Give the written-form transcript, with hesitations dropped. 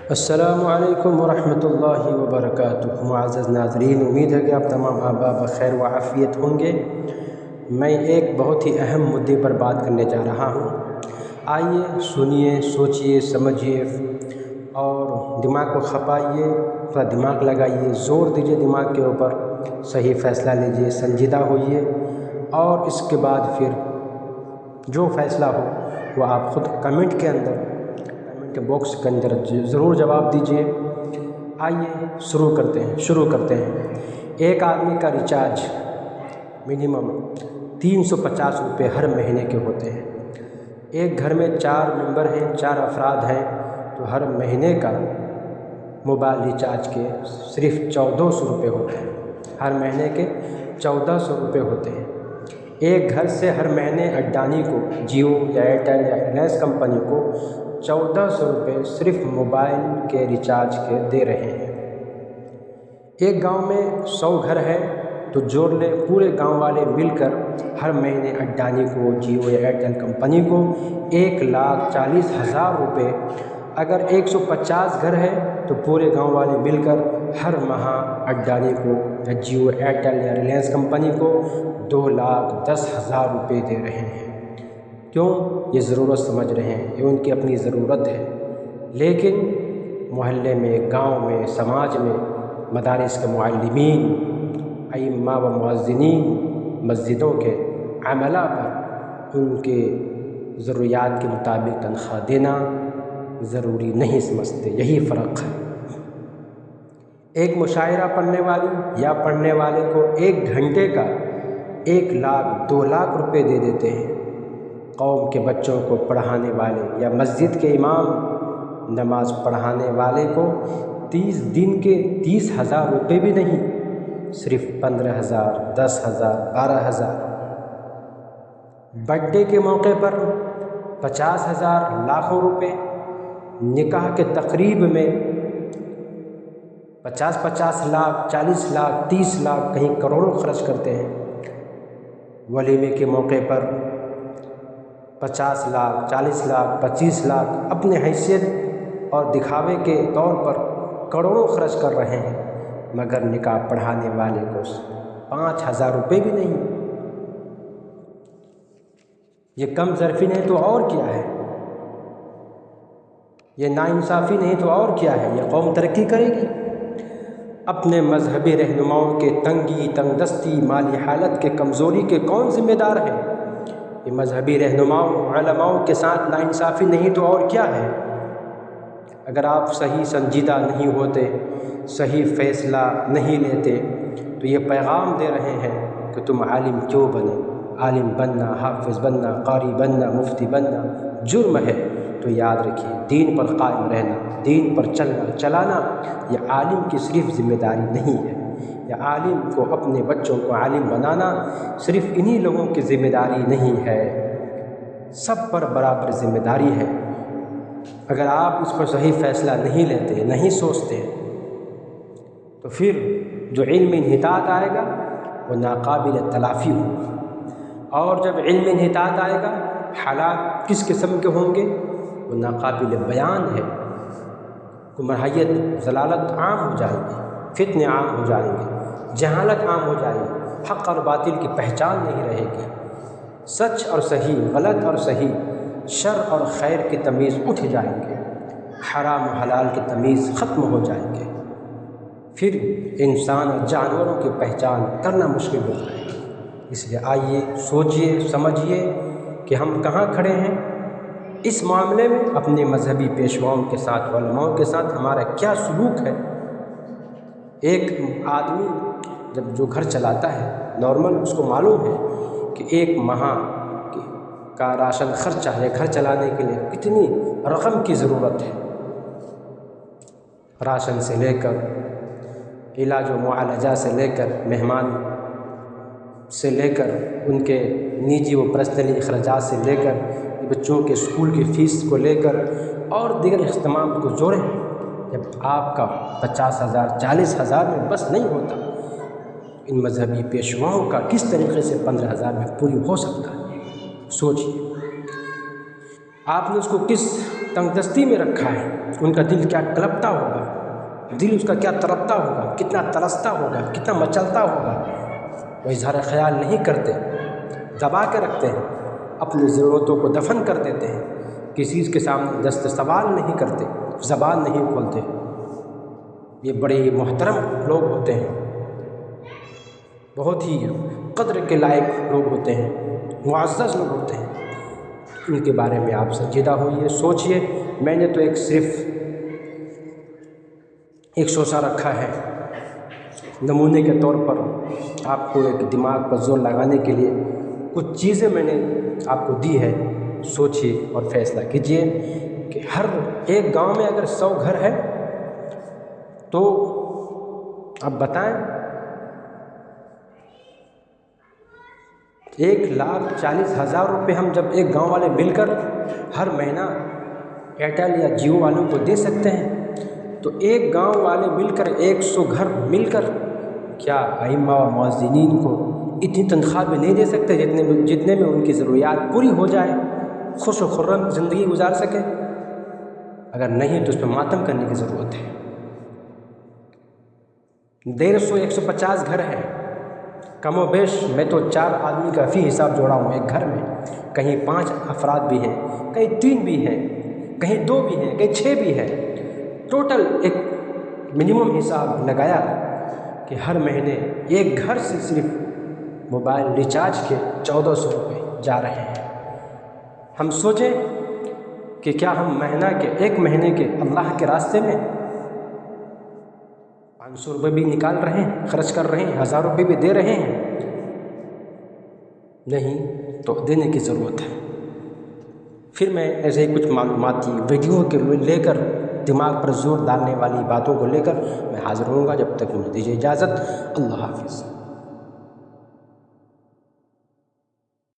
السلام علیکم ورحمۃ اللہ وبرکاتہ۔ معزز ناظرین، امید ہے کہ آپ تمام احباب بخیر و عافیت ہوں گے۔ میں ایک بہت ہی اہم مدعے پر بات کرنے جا رہا ہوں۔ آئیے سنیے، سوچیے، سمجھیے اور دماغ کو کھپائیے، تھوڑا دماغ لگائیے، زور دیجیے دماغ کے اوپر، صحیح فیصلہ لیجیے، سنجیدہ ہوئیے اور اس کے بعد پھر جو فیصلہ ہو وہ آپ خود کمنٹ کے اندر، کمنٹ باکس کے اندر ضرور جواب دیجیے۔ آئیے شروع کرتے ہیں۔ ایک آدمی کا ریچارج منیمم 350 روپے ہر مہینے کے ہوتے ہیں۔ ایک گھر میں 4 ممبر ہیں، 4 افراد ہیں، تو ہر مہینے کا موبائل ریچارج کے صرف 1400 روپے ہوتے ہیں۔ ہر مہینے کے 1400 روپے ہوتے ہیں۔ ایک گھر سے ہر مہینے اڈانی کو، جیو یا ایئرٹیل یا ریلائنس کمپنی کو 1400 روپے صرف موبائل کے ریچارج کے دے رہے ہیں۔ ایک گاؤں میں 100 گھر ہے تو جوڑ لے، پورے گاؤں والے مل کر ہر مہینے اڈانی کو، جیو یا ایئرٹیل کمپنی کو 1,40,000 روپے۔ اگر 150 گھر ہے تو پورے گاؤں والے مل کر ہر ماہ اڈانی کو یا جیو، ایئرٹیل یا ریلائنس کمپنی کو 2,10,000 روپے دے رہے ہیں۔ کیوں؟ یہ ضرورت سمجھ رہے ہیں، یہ ان کی اپنی ضرورت ہے۔ لیکن محلے میں، گاؤں میں، سماج میں، مدارس کے معلمین، ائمہ و مؤذنین، مسجدوں کے عملہ پر ان کے ضروریات کے مطابق تنخواہ دینا ضروری نہیں سمجھتے۔ یہی فرق ہے۔ ایک مشاعرہ پڑھنے والی یا پڑھنے والے کو 1 گھنٹے کا 1 لاکھ 2 لاکھ روپے دے دیتے ہیں۔ قوم کے بچوں کو پڑھانے والے یا مسجد کے امام نماز پڑھانے والے کو 30 دن کے 30,000 روپے بھی نہیں، صرف 15,000، 10,000، 12,000۔ برتھ ڈے کے موقع پر 50,000، لاکھوں روپے۔ نکاح کے تقریب میں 50 لاکھ، 40 لاکھ، 30 لاکھ، کہیں کروڑوں خرچ کرتے ہیں۔ ولیمے کے موقع پر 50 لاکھ، 40 لاکھ، 25 لاکھ اپنے حیثیت اور دکھاوے کے طور پر کروڑوں خرچ کر رہے ہیں، مگر نکاح پڑھانے والے کو 5,000 روپے بھی نہیں۔ یہ کم ظرفی نہیں تو اور کیا ہے؟ یہ ناانصافی نہیں تو اور کیا ہے؟ یہ قوم ترقی کرے گی؟ اپنے مذہبی رہنماؤں کے تنگی، تنگ دستی، مالی حالت کے کمزوری کے کون ذمہ دار ہے؟ یہ مذہبی رہنماؤں، علماؤں کے ساتھ ناانصافی نہیں تو اور کیا ہے؟ اگر آپ صحیح سنجیدہ نہیں ہوتے، صحیح فیصلہ نہیں لیتے تو یہ پیغام دے رہے ہیں کہ تم عالم کیوں بنے؟ عالم بننا، حافظ بننا، قاری بننا، مفتی بننا جرم ہے۔ تو یاد رکھیے، دین پر قائم رہنا، دین پر چلانا یہ عالم کی صرف ذمہ داری نہیں ہے۔ یا عالم کو اپنے بچوں کو عالم بنانا صرف انہی لوگوں کی ذمہ داری نہیں ہے، سب پر برابر ذمہ داری ہے۔ اگر آپ اس پر صحیح فیصلہ نہیں لیتے، نہیں سوچتے، تو پھر جو علم انحطاط آئے گا وہ ناقابل تلافی ہوگا۔ اور جب علم انحطاط آئے گا، حالات کس قسم کے ہوں گے؟ وہ ناقابل بیان ہے۔ گمراہیت، ضلالت عام ہو جائے گی، فتنے عام ہو جائیں گے، جہالت عام ہو جائے گی، حق اور باطل کی پہچان نہیں رہے گی، سچ اور صحیح، غلط اور صحیح، شر اور خیر کی تمیز اٹھ جائیں گے، حرام و حلال کی تمیز ختم ہو جائیں گے۔ پھر انسان اور جانوروں کی پہچان کرنا مشکل ہو جائے گا۔ اس لیے آئیے سوچیے، سمجھیے کہ ہم کہاں کھڑے ہیں اس معاملے میں، اپنے مذہبی پیشواؤں کے ساتھ، علماؤں کے ساتھ ہمارا کیا سلوک ہے۔ ایک آدمی جب جو گھر چلاتا ہے، نارمل اس کو معلوم ہے کہ ایک ماہ کا راشن خرچہ ہے، گھر چلانے کے لیے کتنی رقم کی ضرورت ہے۔ راشن سے لے کر علاج و معالجہ سے لے کر مہمان سے لے کر ان کے نجی و پرسنلی اخراجات سے لے کر بچوں کے اسکول کی فیس کو لے کر اور دیگر اہتمام کو جوڑیں۔ جب آپ کا 50,000، 40,000 میں بس نہیں ہوتا، ان مذہبی پیشواؤں کا کس طریقے سے 15,000 میں پوری ہو سکتا ہے؟ سوچیے، آپ نے اس کو کس تنگ دستی میں رکھا ہے ان کا دل کیا کلپتا ہوگا، دل اس کا کیا تڑپتا ہوگا، کتنا ترستا ہوگا، کتنا مچلتا ہوگا۔ وہ اظہار خیال نہیں کرتے، دبا کے رکھتے ہیں، اپنی ضرورتوں کو دفن کر دیتے ہیں، کسی کے سامنے دست سوال نہیں کرتے، زبان نہیں کھولتے۔ یہ بڑے ہی محترم لوگ ہوتے ہیں، بہت ہی قدر کے لائق لوگ ہوتے ہیں، معزز لوگ ہوتے ہیں۔ ان کے بارے میں آپ سنجیدہ ہوئیے، سوچئے۔ میں نے تو صرف ایک شوشہ رکھا ہے نمونے کے طور پر، آپ کو ایک دماغ پر زور لگانے کے لیے کچھ چیزیں میں نے آپ کو دی ہے۔ سوچئے اور فیصلہ کیجئے کہ ہر ایک گاؤں میں اگر 100 گھر ہے تو اب بتائیں 1,40,000 روپے ہم جب ایک گاؤں والے مل کر ہر مہینہ ایئرٹیل یا جیو والوں کو دے سکتے ہیں، تو ایک گاؤں والے مل کر 100 گھر مل کر کیا ائمہ و مؤذنین کو اتنی تنخواہ بھی نہیں دے سکتے جتنے میں ان کی ضروریات پوری ہو جائے، خوش و خرم زندگی گزار سکے؟ اگر نہیں تو اس پہ ماتم کرنے کی ضرورت ہے۔ 150 گھر ہیں، کم و بیش میں تو 4 آدمی کا فی حساب جوڑا ہوں ایک گھر میں، کہیں 5 افراد بھی ہیں، کہیں 3 بھی ہیں، کہیں 2 بھی ہیں، کہیں 6 بھی ہیں۔ ٹوٹل ایک منیمم حساب لگایا کہ ہر مہینے ایک گھر سے صرف موبائل ریچارج کے 1400 روپے جا رہے ہیں۔ ہم سوچیں کہ کیا ہم ایک مہینے کے اللہ کے راستے میں 500 روپے بھی نکال رہے ہیں، خرچ کر رہے ہیں، 1000 روپے بھی دے رہے ہیں؟ نہیں تو دینے کی ضرورت ہے۔ پھر میں ایسے ہی کچھ معلوماتی ویڈیو کے لے کر دماغ پر زور ڈالنے والی باتوں کو لے کر میں حاضر ہوں گا۔ جب تک مجھے دیجیے اجازت، اللہ حافظ۔